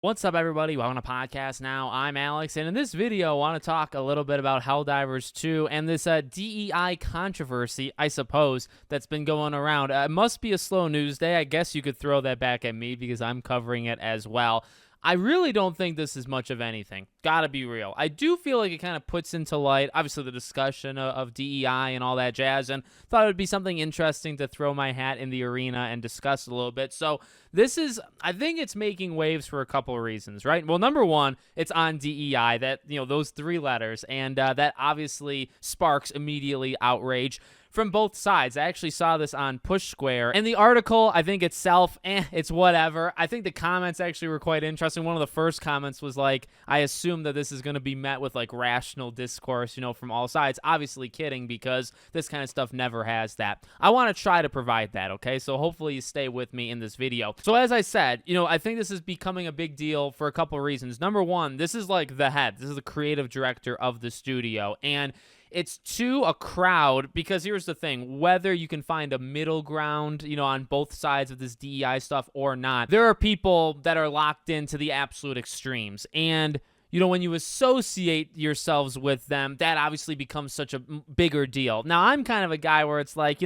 What's up, everybody? Welcome to podcast now. I'm Alex, and in this video, I want to talk a little bit about Helldivers 2 and this DEI controversy, I suppose, that's been going around. It must be a slow news day. I guess you could throw that back at me because I'm covering it as well. I really don't think this is much of anything. Gotta be real. I do feel like it kind of puts into light, obviously, the discussion of DEI and all that jazz, and thought it would be something interesting to throw my hat in the arena and discuss a little bit. So I think it's making waves for a couple of reasons, right? Well, number one, it's on DEI, those three letters, and that obviously sparks immediately outrage from both sides. I actually saw this on Push Square, and the article, I think itself, it's whatever. I think the comments actually were quite interesting. One of the first comments was like, I assume that this is going to be met with like rational discourse, from all sides. Obviously kidding, because this kind of stuff never has that. I want to try to provide that, okay? So hopefully you stay with me in this video. So as I said, I think this is becoming a big deal for a couple of reasons. Number one, this is like the head. This is the creative director of the studio, and it's to a crowd, because here's the thing, whether you can find a middle ground, on both sides of this DEI stuff or not, there are people that are locked into the absolute extremes. And when you associate yourselves with them, that obviously becomes such a bigger deal. Now, I'm kind of a guy where it's like,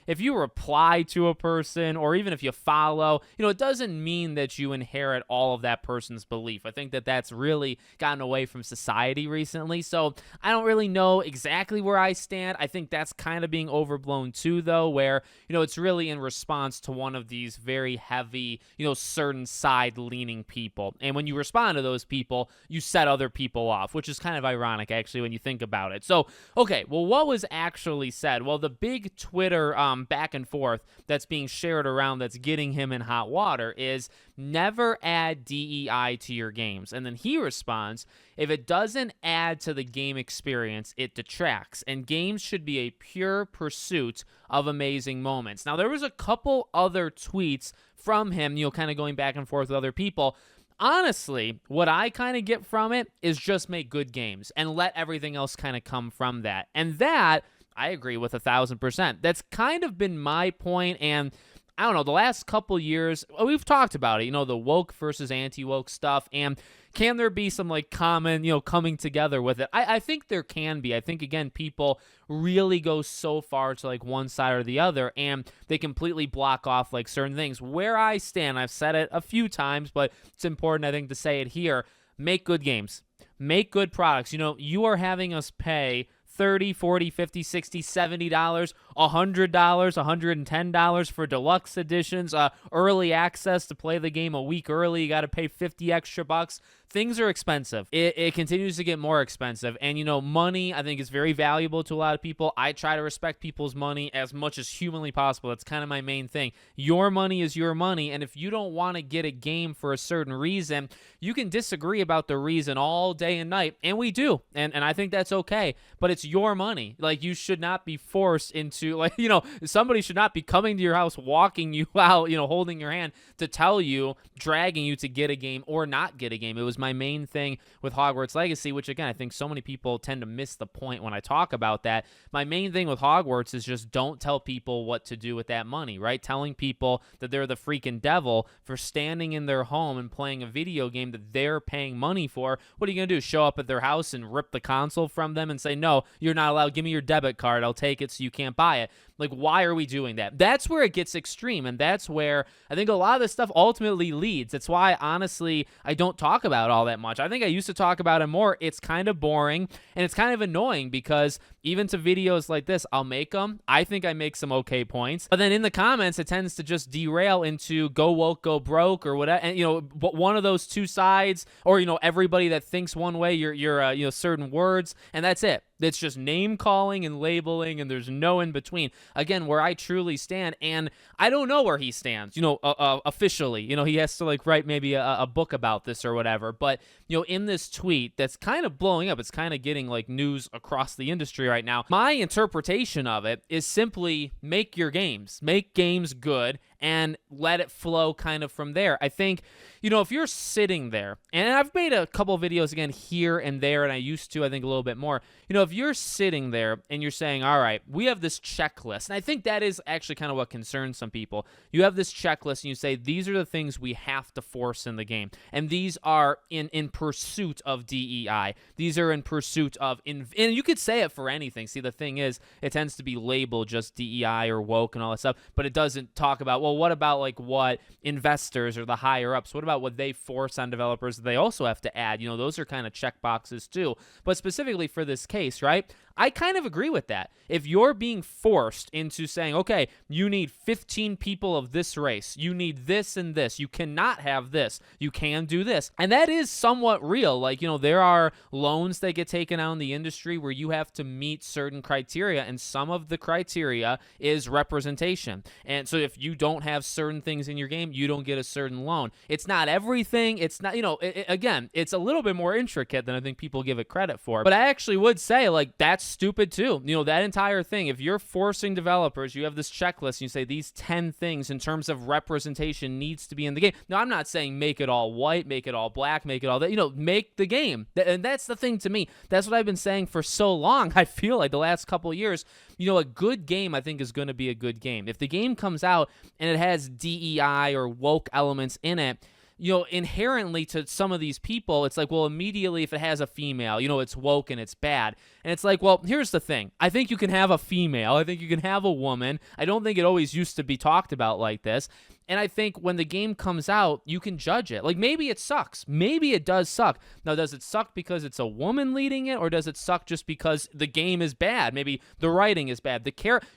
if you reply to a person or even if you follow, it doesn't mean that you inherit all of that person's belief. I think that that's really gotten away from society recently. So I don't really know exactly where I stand. I think that's kind of being overblown too, though, where, it's really in response to one of these very heavy, certain side-leaning people. And when you respond to those people, you set other people off, which is kind of ironic, actually, when you think about it. So, okay, well, what was actually said? Well, the big Twitter back and forth that's being shared around that's getting him in hot water is never add DEI to your games. And then he responds, if it doesn't add to the game experience, it detracts. And games should be a pure pursuit of amazing moments. Now, there was a couple other tweets from him, kind of going back and forth with other people. Honestly, what I kind of get from it is just make good games and let everything else kind of come from that. And that, I agree with 1,000%. That's kind of been my point, and I don't know, the last couple years, we've talked about it, the woke versus anti-woke stuff, and can there be some like common, coming together with it? I think there can be. I think, again, people really go so far to like one side or the other, and they completely block off like certain things. Where I stand, I've said it a few times, but it's important, I think, to say it here. Make good games. Make good products. You are having us pay $30, $40, $50, $60, $70, $100, $110 for deluxe editions, early access to play the game a week early. You got to pay 50 extra bucks. Things are expensive. It continues to get more expensive. And, money, I think, is very valuable to a lot of people. I try to respect people's money as much as humanly possible. That's kind of my main thing. Your money is your money. And if you don't want to get a game for a certain reason, you can disagree about the reason all day and night. And we do. And I think that's okay. But it's your money. Like, you should not be forced into, like, somebody should not be coming to your house, walking you out, holding your hand to tell you, dragging you to get a game or not get a game. It was my main thing with Hogwarts Legacy, which, again, I think so many people tend to miss the point when I talk about that. My main thing with Hogwarts is just don't tell people what to do with that money, right? Telling people that they're the freaking devil for standing in their home and playing a video game that they're paying money for. What are you going to do? Show up at their house and rip the console from them and say, no, you're not allowed. Give me your debit card. I'll take it so you can't buy it. Like, why are we doing that? That's where it gets extreme, and that's where I think a lot of this stuff ultimately leads. It's why, honestly, I don't talk about all that much. I think I used to talk about it more. It's kind of boring, and it's kind of annoying because even to videos like this, I'll make them. I think I make some okay points, but then in the comments, it tends to just derail into go woke, go broke, or whatever. And, one of those two sides, or, everybody that thinks one way, you're certain words, and that's it. It's just name calling and labeling, and there's no in between. Again, where I truly stand, and I don't know where he stands, officially. He has to like write maybe a book about this or whatever. But, in this tweet that's kind of blowing up, it's kind of getting like news across the industry right now. My interpretation of it is simply make your games, make games good, and let it flow kind of from there. I think, if you're sitting there, and I've made a couple videos again here and there, and I used to, I think, a little bit more. If you're sitting there and you're saying, all right, we have this checklist, and I think that is actually kind of what concerns some people. You have this checklist and you say, these are the things we have to force in the game, and these are in pursuit of DEI. These are in pursuit of, and you could say it for anything. See, the thing is, it tends to be labeled just DEI or woke and all that stuff, but it doesn't talk about, well, what about like what investors or the higher ups, what about what they force on developers that they also have to add? Those are kind of check boxes too. But specifically for this case, right, I kind of agree with that. If you're being forced into saying, okay, you need 15 people of this race, you need this and this, you cannot have this, you can do this, and that is somewhat real. Like, there are loans that get taken out in the industry where you have to meet certain criteria, and some of the criteria is representation. And so if you don't have certain things in your game, you don't get a certain loan. It's not everything. It's not, again, it's a little bit more intricate than I think people give it credit for. But I actually would say, like, that's stupid too. That entire thing, if you're forcing developers, you have this checklist and you say these 10 things in terms of representation needs to be in the game. Now, I'm not saying make it all white, make it all black, make it all that, make the game. And that's the thing to me. That's what I've been saying for so long. I feel like the last couple of years, a good game, I think, is going to be a good game. If the game comes out and it has DEI or woke elements in it, inherently to some of these people, it's like, well, immediately if it has a female, it's woke and it's bad. And it's like, well, here's the thing. I think you can have a female. I think you can have a woman. I don't think it always used to be talked about like this. And I think when the game comes out, you can judge it. Like, maybe it sucks. Maybe it does suck. Now, does it suck because it's a woman leading it, or does it suck just because the game is bad? Maybe the writing is bad.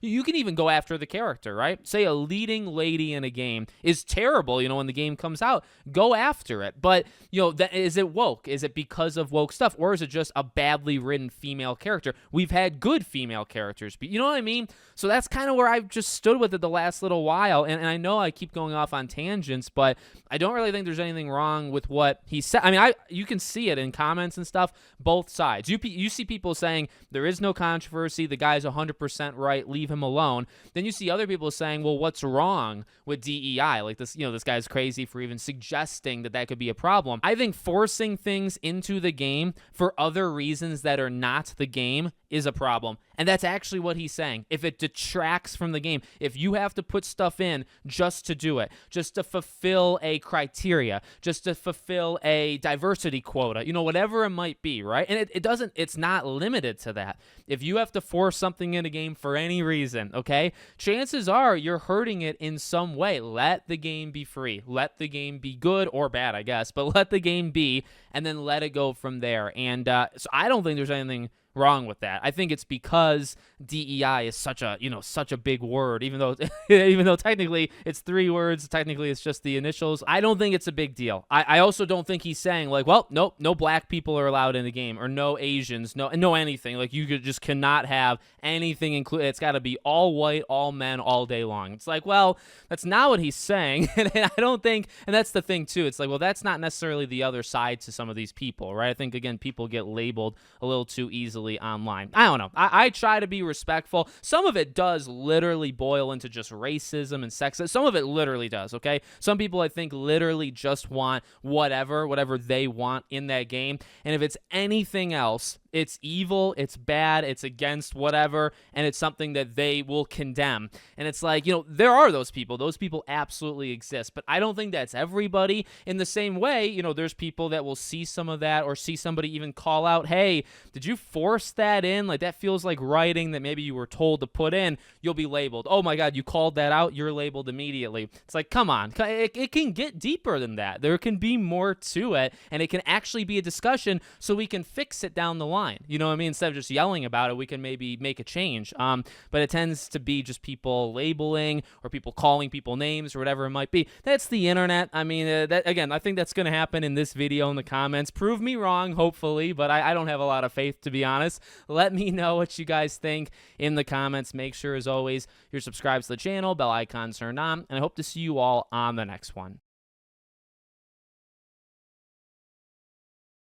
You can even go after the character, right? Say a leading lady in a game is terrible, when the game comes out. Go after it. But, is it woke? Is it because of woke stuff? Or is it just a badly written female character? We've had good female characters. But you know what I mean? So that's kind of where I've just stood with it the last little while. And I know I keep going off on tangents, but I don't really think there's anything wrong with what he said. I mean, you can see it in comments and stuff, both sides. You see people saying there is no controversy, the guy's 100% right, leave him alone. Then you see other people saying, well, what's wrong with DEI? Like this, this guy's crazy for even suggesting that could be a problem. I think forcing things into the game for other reasons that are not the game is a problem. And that's actually what he's saying. If it detracts from the game, if you have to put stuff in just to do it, just to fulfill a criteria, just to fulfill a diversity quota, whatever it might be, right? And it's not limited to that. If you have to force something in a game for any reason, okay, chances are you're hurting it in some way. Let the game be free. Let the game be good or bad, I guess, but let the game be, and then let it go from there. And so I don't think there's anything wrong with that. I think it's because DEI is such a big word, even though technically it's 3 words, technically it's just the initials. I don't think it's a big deal. I also don't think he's saying like, well, nope, no black people are allowed in the game, or no Asians, no anything. Like, you just cannot have anything included. It's got to be all white, all men, all day long. It's like, well, that's not what he's saying. And I don't think, and that's the thing too, it's like, well, that's not necessarily the other side to some of these people, right? I think, again, people get labeled a little too easily online. I don't know. I try to be respectful. Some of it does literally boil into just racism and sexism. Some of it literally does, okay? Some people, I think, literally just want whatever they want in that game. And if it's anything else, it's evil, it's bad, it's against whatever, and it's something that they will condemn. And it's like, there are those people. Those people absolutely exist. But I don't think that's everybody. In the same way, there's people that will see some of that, or see somebody even call out, hey, did you force that in? Like, that feels like writing that maybe you were told to put in. You'll be labeled. Oh my God, you called that out? You're labeled immediately. It's like, come on. It can get deeper than that. There can be more to it, and it can actually be a discussion so we can fix it down the line. You know what I mean? Instead of just yelling about it, we can maybe make a change. But it tends to be just people labeling, or people calling people names, or whatever it might be. That's the internet. I mean, again, I think that's going to happen in this video in the comments. Prove me wrong, hopefully, but I don't have a lot of faith, to be honest. Let me know what you guys think in the comments. Make sure, as always, you're subscribed to the channel, bell icons turned on, and I hope to see you all on the next one.